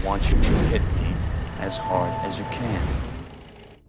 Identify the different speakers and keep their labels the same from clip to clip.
Speaker 1: want you to hit me as hard as you can.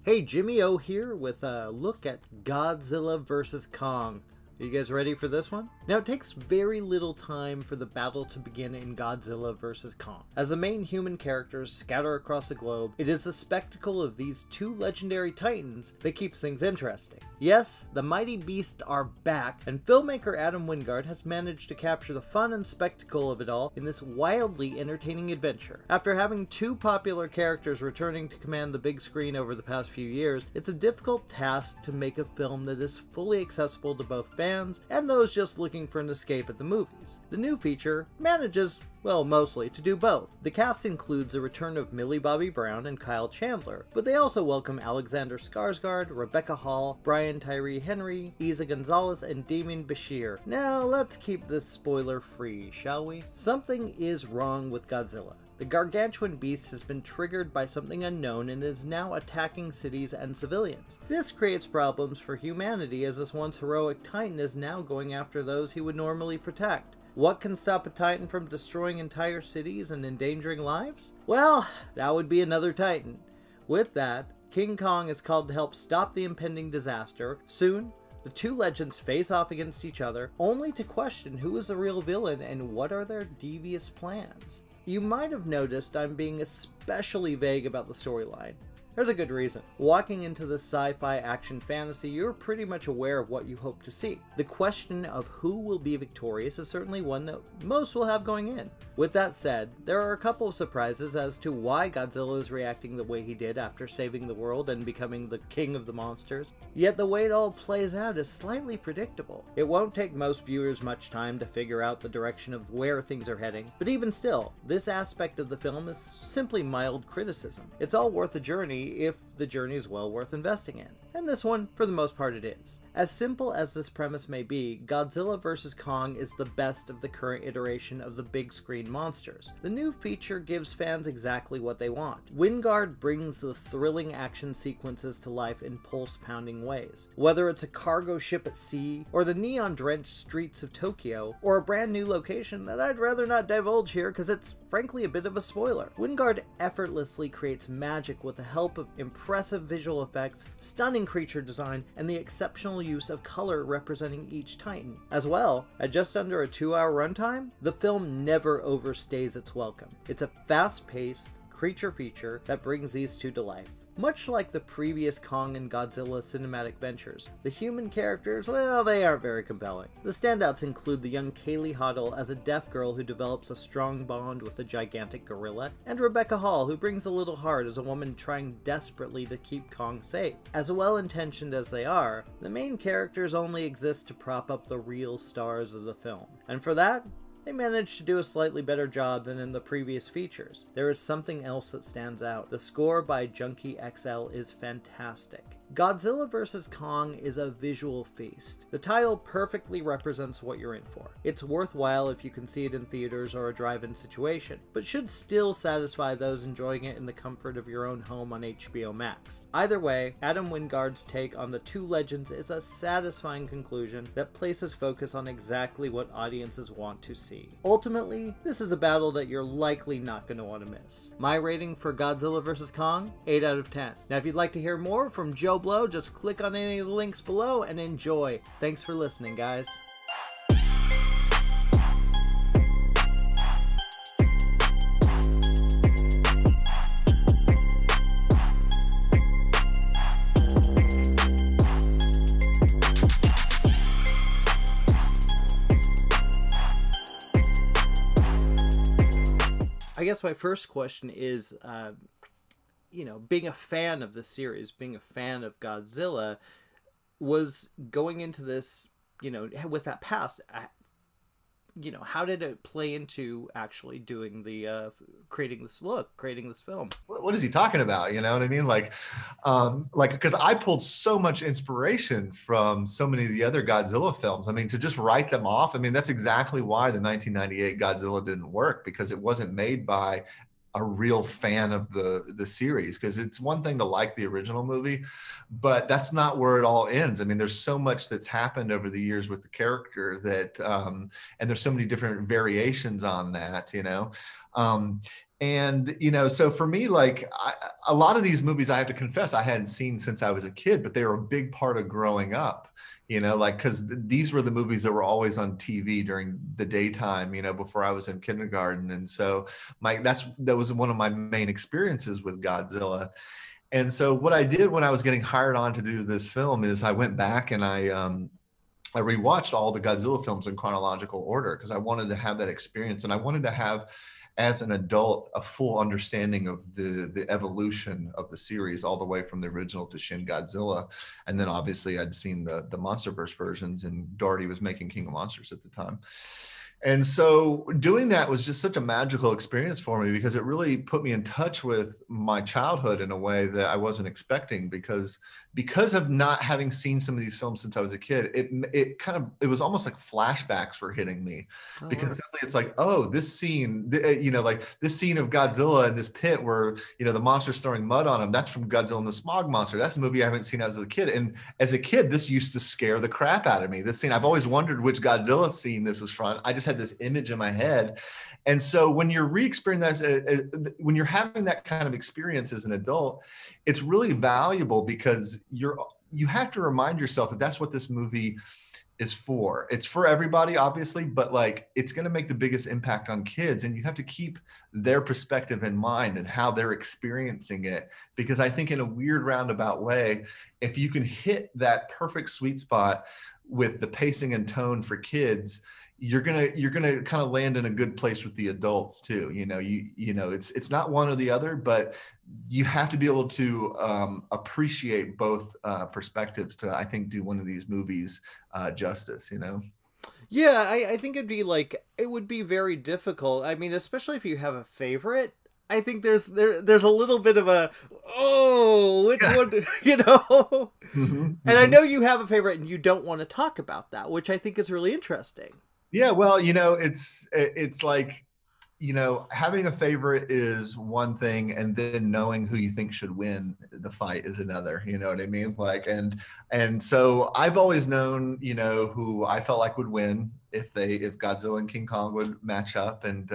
Speaker 2: Hey, Jimmy O here with a look at Godzilla vs. Kong. Are you guys ready for this one? Now, it takes very little time for the battle to begin in Godzilla vs. Kong. As the main human characters scatter across the globe, it is the spectacle of these two legendary titans that keeps things interesting. Yes, the mighty beasts are back, and filmmaker Adam Wingard has managed to capture the fun and spectacle of it all in this wildly entertaining adventure. After having two popular characters returning to command the big screen over the past few years, it's a difficult task to make a film that is fully accessible to both fans and those just looking for an escape at the movies. The new feature manages, well, mostly, to do both. The cast includes the return of Millie Bobby Brown and Kyle Chandler, but they also welcome Alexander Skarsgård, Rebecca Hall, Brian Tyree Henry, Isa Gonzalez, and Damien Bashir. Now, let's keep this spoiler-free, shall we? Something is wrong with Godzilla. The gargantuan beast has been triggered by something unknown and is now attacking cities and civilians. This creates problems for humanity, as this once heroic titan is now going after those he would normally protect. What can stop a titan from destroying entire cities and endangering lives? Well, that would be another titan. With that, King Kong is called to help stop the impending disaster. Soon, the two legends face off against each other, only to question who is the real villain and what are their devious plans. You might have noticed I'm being especially vague about the storyline. There's a good reason. Walking into this sci-fi action fantasy, you're pretty much aware of what you hope to see. The question of who will be victorious is certainly one that most will have going in. With that said, there are a couple of surprises as to why Godzilla is reacting the way he did after saving the world and becoming the king of the monsters. Yet the way it all plays out is slightly predictable. It won't take most viewers much time to figure out the direction of where things are heading, but even still, this aspect of the film is simply mild criticism. It's all worth the journey if the journey is well worth investing in. And this one, for the most part, it is. As simple as this premise may be, Godzilla vs. Kong is the best of the current iteration of the big screen monsters. The new feature gives fans exactly what they want. Wingard brings the thrilling action sequences to life in pulse-pounding ways. Whether it's a cargo ship at sea, or the neon-drenched streets of Tokyo, or a brand new location that I'd rather not divulge here because it's frankly a bit of a spoiler. Wingard effortlessly creates magic with the help of impressive visual effects, stunning creature design, and the exceptional use of color representing each titan. As well, at just under a 2-hour runtime, the film never overstays its welcome. It's a fast-paced creature feature that brings these two to life. Much like the previous Kong and Godzilla cinematic ventures, the human characters, well, they aren't very compelling. The standouts include the young Kaylee Hoddle as a deaf girl who develops a strong bond with a gigantic gorilla, and Rebecca Hall, who brings a little heart as a woman trying desperately to keep Kong safe. As well-intentioned as they are, the main characters only exist to prop up the real stars of the film. And for that, they managed to do a slightly better job than in the previous features. There is something else that stands out. The score by Junkie XL is fantastic. Godzilla vs. Kong is a visual feast. The title perfectly represents what you're in for. It's worthwhile if you can see it in theaters or a drive-in situation, but should still satisfy those enjoying it in the comfort of your own home on HBO Max. Either way, Adam Wingard's take on the two legends is a satisfying conclusion that places focus on exactly what audiences want to see. Ultimately, this is a battle that you're likely not going to want to miss. My rating for Godzilla vs. Kong? 8 out of 10. Now if you'd like to hear more from Joe Blow, just click on any of the links below and enjoy. Thanks for listening, guys. I guess my first question is, being a fan of the series, being a fan of Godzilla, was going into this, with that past, how did it play into actually doing the, creating this film?
Speaker 3: What is he talking about? You know what I mean? Because I pulled so much inspiration from so many of the other Godzilla films. I mean, to just write them off, I mean, that's exactly why the 1998 Godzilla didn't work, because it wasn't made by a real fan of the series. Because it's one thing to like the original movie, but that's not where it all ends. I mean, there's so much that's happened over the years with the character that, and there's so many different variations on that, And so for me, like a lot of these movies, I have to confess I hadn't seen since I was a kid, but they were a big part of growing up. Like, because these were the movies that were always on TV during the daytime, before I was in kindergarten. And so that was one of my main experiences with Godzilla. And so what I did when I was getting hired on to do this film is I went back and I rewatched all the Godzilla films in chronological order because I wanted to have that experience, and I wanted to have, as an adult, a full understanding of the evolution of the series all the way from the original to Shin Godzilla. And then obviously I'd seen the MonsterVerse versions, and Doherty was making King of Monsters at the time. And so doing that was just such a magical experience for me because it really put me in touch with my childhood in a way that I wasn't expecting, because of not having seen some of these films since I was a kid, it was almost like flashbacks were hitting me. Because suddenly it's like, oh, this scene, like this scene of Godzilla in this pit where, the monster's throwing mud on him, that's from Godzilla and the Smog Monster. That's a movie I haven't seen as a kid. And as a kid, this used to scare the crap out of me. This scene, I've always wondered which Godzilla scene this was from. I just had this image in my head. And so when you're re-experiencing that, when you're having that kind of experience as an adult, it's really valuable because you have to remind yourself that that's what this movie is for. It's for everybody, obviously, but like it's going to make the biggest impact on kids, and you have to keep their perspective in mind and how they're experiencing it. Because I think in a weird roundabout way, if you can hit that perfect sweet spot with the pacing and tone for kids, you're gonna kind of land in a good place with the adults too. It's not one or the other, but you have to be able to appreciate both perspectives to, I think, do one of these movies justice.
Speaker 2: Yeah, I think it would be very difficult. I mean, especially if you have a favorite. I think there's a little bit of a, which one,
Speaker 3: Mm-hmm.
Speaker 2: And I know you have a favorite and you don't want to talk about that, which I think is really interesting.
Speaker 3: Yeah, well, it's like, having a favorite is one thing, and then knowing who you think should win the fight is another. You know what I mean? Like, and so I've always known, who I felt like would win if Godzilla and King Kong would match up, and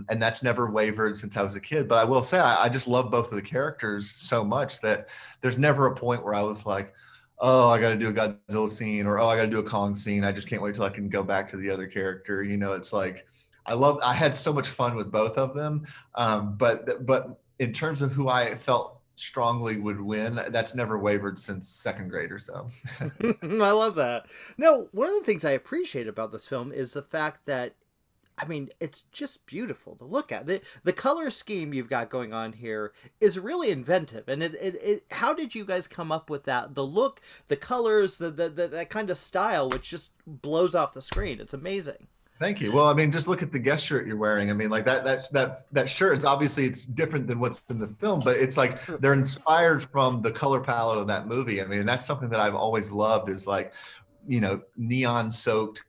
Speaker 3: that's never wavered since I was a kid. But I will say, I just love both of the characters so much that there's never a point where I was like, oh, I got to do a Godzilla scene, or, oh, I got to do a Kong scene. I just can't wait till I can go back to the other character. It's like, I had so much fun with both of them. But in terms of who I felt strongly would win, that's never wavered since second grade or so.
Speaker 2: I love that. No, one of the things I appreciate about this film is the fact that, I mean, it's just beautiful to look at. The color scheme you've got going on here is really inventive. And how did you guys come up with that? The look, the colors, that kind of style, which just blows off the screen. It's amazing.
Speaker 3: Thank you. Well, I mean, just look at the guest shirt you're wearing. I mean, like that shirt, it's different than what's in the film, but it's like they're inspired from the color palette of that movie. I mean, that's something that I've always loved, is like, neon soaked,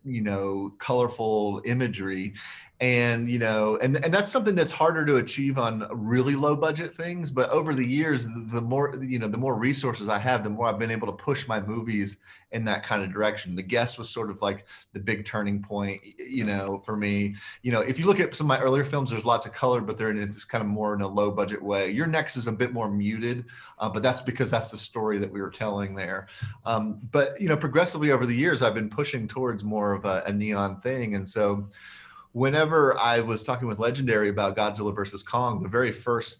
Speaker 3: colorful imagery. And, and that's something that's harder to achieve on really low budget things. But over the years, the more resources I have, the more I've been able to push my movies in that kind of direction. The Guest was sort of like the big turning point, for me. If you look at some of my earlier films, there's lots of color, but they're in this kind of more in a low budget way. Your Next is a bit more muted, but that's because that's the story that we were telling there. But, progressively over the years, I've been pushing towards more of a neon thing. And so whenever I was talking with Legendary about Godzilla versus Kong, the very first,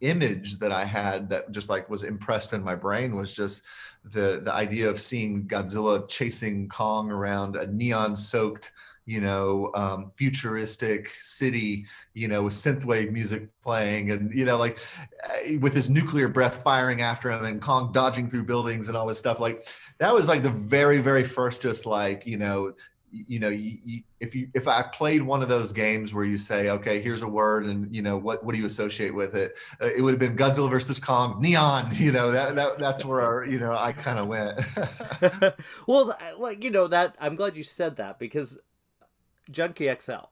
Speaker 3: image that I had that just like was impressed in my brain was just the idea of seeing Godzilla chasing Kong around a neon-soaked, futuristic city, with synthwave music playing, and like with his nuclear breath firing after him, and Kong dodging through buildings and all this stuff. Like that was like the very, very first, just like, if I played one of those games where you say, okay, here's a word, and what do you associate with it? It would have been Godzilla versus Kong, neon. That's where I kind of went.
Speaker 2: Well, like that. I'm glad you said that, because Junkie XL.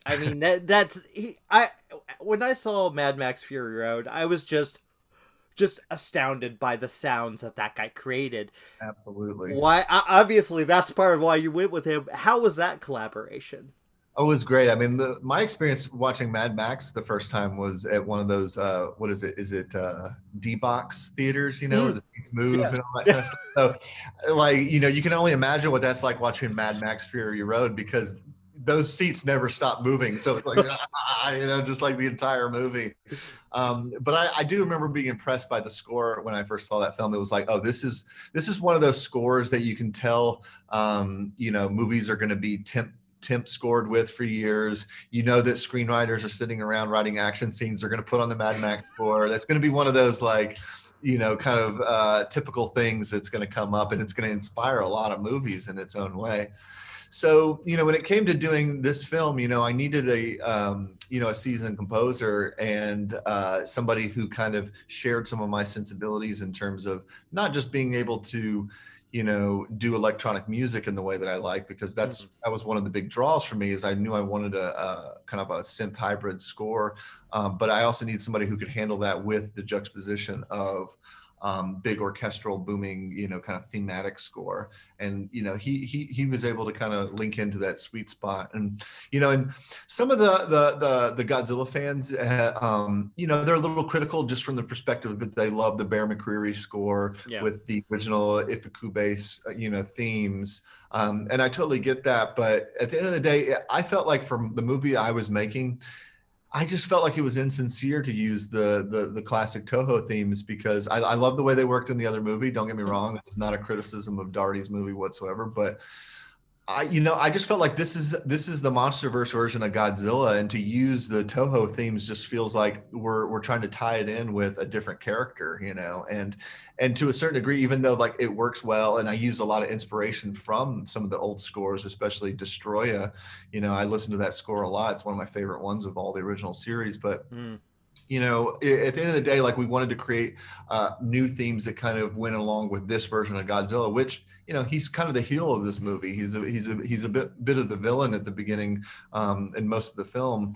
Speaker 2: I mean when I saw Mad Max Fury Road, I was just astounded by the sounds that guy created.
Speaker 3: Absolutely.
Speaker 2: Why? Obviously, that's part of why you went with him. How was that collaboration?
Speaker 3: Oh, it was great. I mean, my experience watching Mad Max the first time was at one of those, what is it? Is it D-box theaters, where
Speaker 2: Mm,
Speaker 3: the seats move
Speaker 2: yeah.
Speaker 3: and all that kind of stuff. So, like, you can only imagine what that's like watching Mad Max Fury Road because those seats never stop moving. So it's like, just like the entire movie. But I do remember being impressed by the score when I first saw that film. It was like, oh, this is one of those scores that you can tell, movies are going to be temp scored with for years. You know that screenwriters are sitting around writing action scenes. They're going to put on the Mad Max score. That's going to be one of those like, kind of typical things that's going to come up, and it's going to inspire a lot of movies in its own way. So, when it came to doing this film, I needed a seasoned composer and somebody who kind of shared some of my sensibilities in terms of not just being able to, do electronic music in the way that I like, because that was one of the big draws for me, is I knew I wanted a kind of a synth hybrid score. But I also need somebody who could handle that with the juxtaposition of big orchestral booming, kind of thematic score. And, he was able to kind of link into that sweet spot. And, and some of the Godzilla fans, they're a little critical just from the perspective that they love the Bear McCreary score with the original Ifukube, themes. And I totally get that. But at the end of the day, I felt like from the movie I was making, I just felt like it was insincere to use the classic Toho themes, because I love the way they worked in the other movie. Don't get me wrong. This is not a criticism of Darty's movie whatsoever, but I just felt like this is the MonsterVerse version of Godzilla, and to use the Toho themes just feels like we're trying to tie it in with a different character, and to a certain degree, even though like it works well, and I use a lot of inspiration from some of the old scores, especially Destroya. I listen to that score a lot. It's one of my favorite ones of all the original series, but. At the end of the day, like, we wanted to create new themes that kind of went along with this version of Godzilla, which, he's kind of the hero of this movie. He's a bit of the villain at the beginning, in most of the film,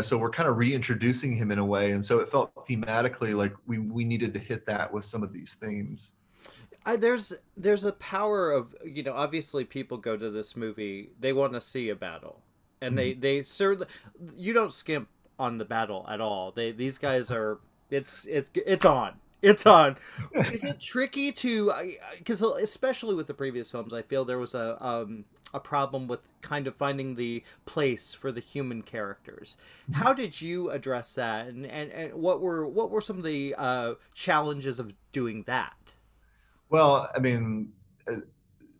Speaker 3: so we're kind of reintroducing him in a way. And so it felt thematically like we needed to hit that with some of these themes.
Speaker 2: There's a power of, obviously people go to this movie, they want to see a battle, and they certainly, you don't skimp on the battle at all. These guys are, it's on. It's on. Is it tricky to, because especially with the previous films, I feel there was a problem with kind of finding the place for the human characters. How did you address that, and what were some of the challenges of doing that?
Speaker 3: Well, I mean,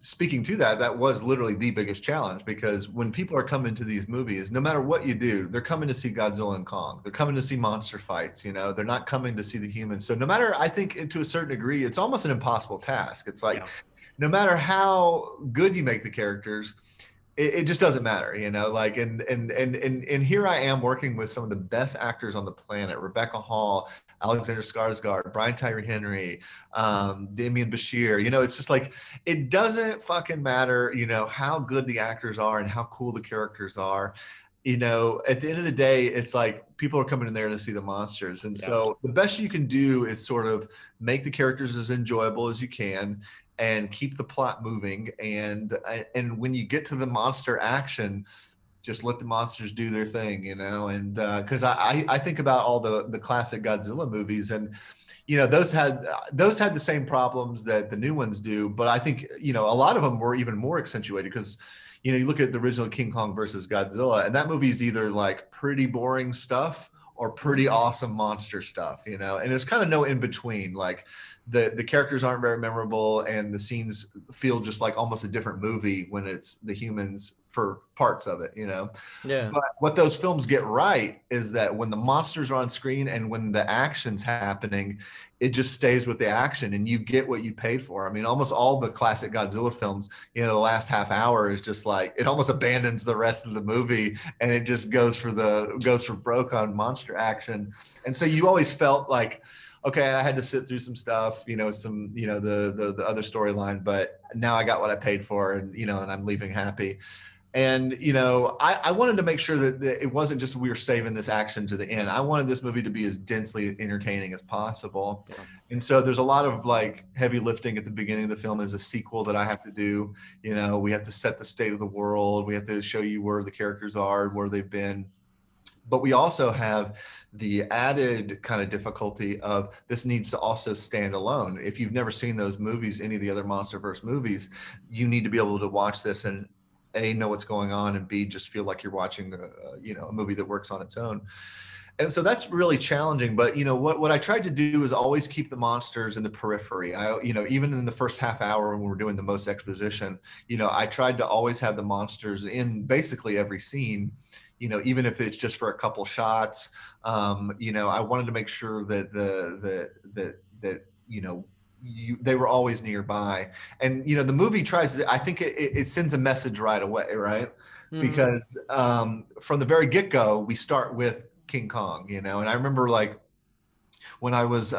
Speaker 3: speaking to that, that was literally the biggest challenge, because when people are coming to these movies, no matter what you do, they're coming to see Godzilla and Kong. They're coming to see monster fights, they're not coming to see the humans. So no matter, I think to a certain degree, it's almost an impossible task. It's like, no matter how good you make the characters, it just doesn't matter, like, and here I am working with some of the best actors on the planet: Rebecca Hall, Alexander Skarsgård, Brian Tyree Henry, Damian Bashir. It's just like, it doesn't fucking matter, how good the actors are and how cool the characters are. At the end of the day, it's like people are coming in there to see the monsters. And so the best you can do is sort of make the characters as enjoyable as you can and keep the plot moving. And when you get to the monster action, just let the monsters do their thing, and because I think about all the classic Godzilla movies, and those had the same problems that the new ones do, but I think a lot of them were even more accentuated, because you look at the original King Kong versus Godzilla, and that movie is either like pretty boring stuff or pretty awesome monster stuff, and there's kind of no in between. Like, the characters aren't very memorable, and the scenes feel just like almost a different movie when it's the humans for parts of it, But what those films get right is that when the monsters are on screen and when the action's happening, it just stays with the action and you get what you paid for. I mean, almost all the classic Godzilla films, the last half hour is just like, it almost abandons the rest of the movie and it just goes for broke on monster action. And so you always felt like, okay, I had to sit through some stuff, the other storyline, but now I got what I paid for, and and I'm leaving happy. And, you know, I wanted to make sure that it wasn't just we were saving this action to the end. I wanted this movie to be as densely entertaining as possible.
Speaker 2: Yeah.
Speaker 3: And so there's a lot of like heavy lifting at the beginning of the film as a sequel that I have to do. You know, we have to set the state of the world. We have to show you where the characters are, where they've been. But we also have the added kind of difficulty of this needs to also stand alone. If you've never seen those movies, any of the other MonsterVerse movies, you need to be able to watch this and A, know what's going on, and B, just feel like you're watching a movie that works on its own. And so that's really challenging. But you know what I tried to do is always keep the monsters in the periphery. Even in the first half hour when we're doing the most exposition, I tried to always have the monsters in basically every scene. Even if it's just for a couple shots, I wanted to make sure that they were always nearby. And the movie tries, I think it sends a message right away, right? Mm-hmm. Because from the very get-go, we start with King Kong, and I remember like when I was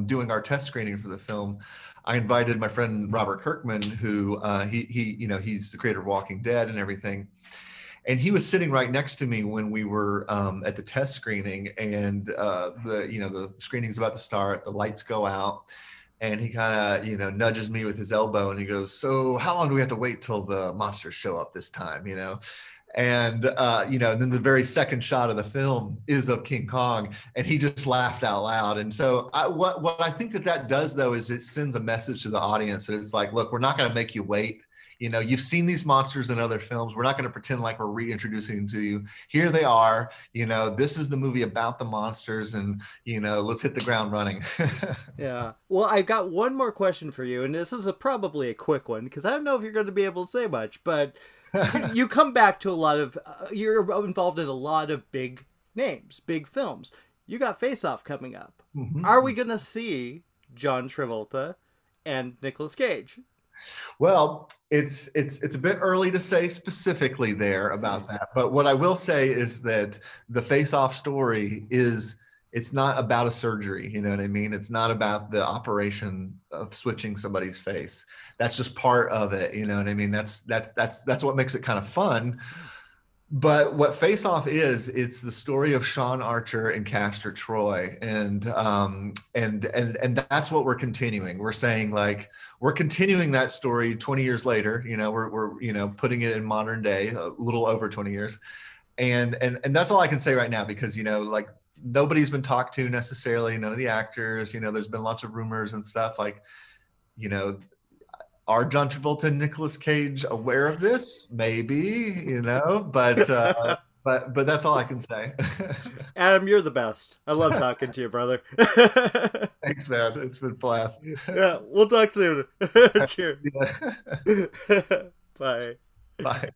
Speaker 3: doing our test screening for the film, I invited my friend Robert Kirkman, who he's the creator of Walking Dead and everything. And he was sitting right next to me when we were at the test screening, and the screening's about to start, the lights go out, and he kind of nudges me with his elbow, and he goes, "So how long do we have to wait till the monsters show up this time?" And then the very second shot of the film is of King Kong, and he just laughed out loud. And so what I think that does, though, is it sends a message to the audience that it's like, look, we're not going to make you wait. You've seen these monsters in other films. We're not going to pretend like we're reintroducing them to you. Here they are. This is the movie about the monsters, and let's hit the ground running.
Speaker 2: Yeah. Well, I've got one more question for you, and this is probably a quick one because I don't know if you're going to be able to say much, but you come back to a lot of, you're involved in a lot of big names, big films. You got Face Off coming up. Mm-hmm. Are we going to see John Travolta and Nicolas Cage?
Speaker 3: Well, it's a bit early to say specifically there about that. But what I will say is that the Face Off story it's not about a surgery. You know what I mean? It's not about the operation of switching somebody's face. That's just part of it. You know what I mean? That's what makes it kind of fun. But what Face Off is, it's the story of Sean Archer and Castor Troy, and that's what we're continuing. We're saying like we're continuing that story 20 years later. We're putting it in modern day, a little over 20 years, and that's all I can say right now because like nobody's been talked to necessarily, none of the actors. There's been lots of rumors and stuff like, are John Travolta and Nicolas Cage aware of this? Maybe, but that's all I can say.
Speaker 2: Adam, you're the best. I love talking to you, brother.
Speaker 3: Thanks, man. It's been a blast.
Speaker 2: Yeah, we'll talk soon. Cheers. Bye.
Speaker 3: Bye.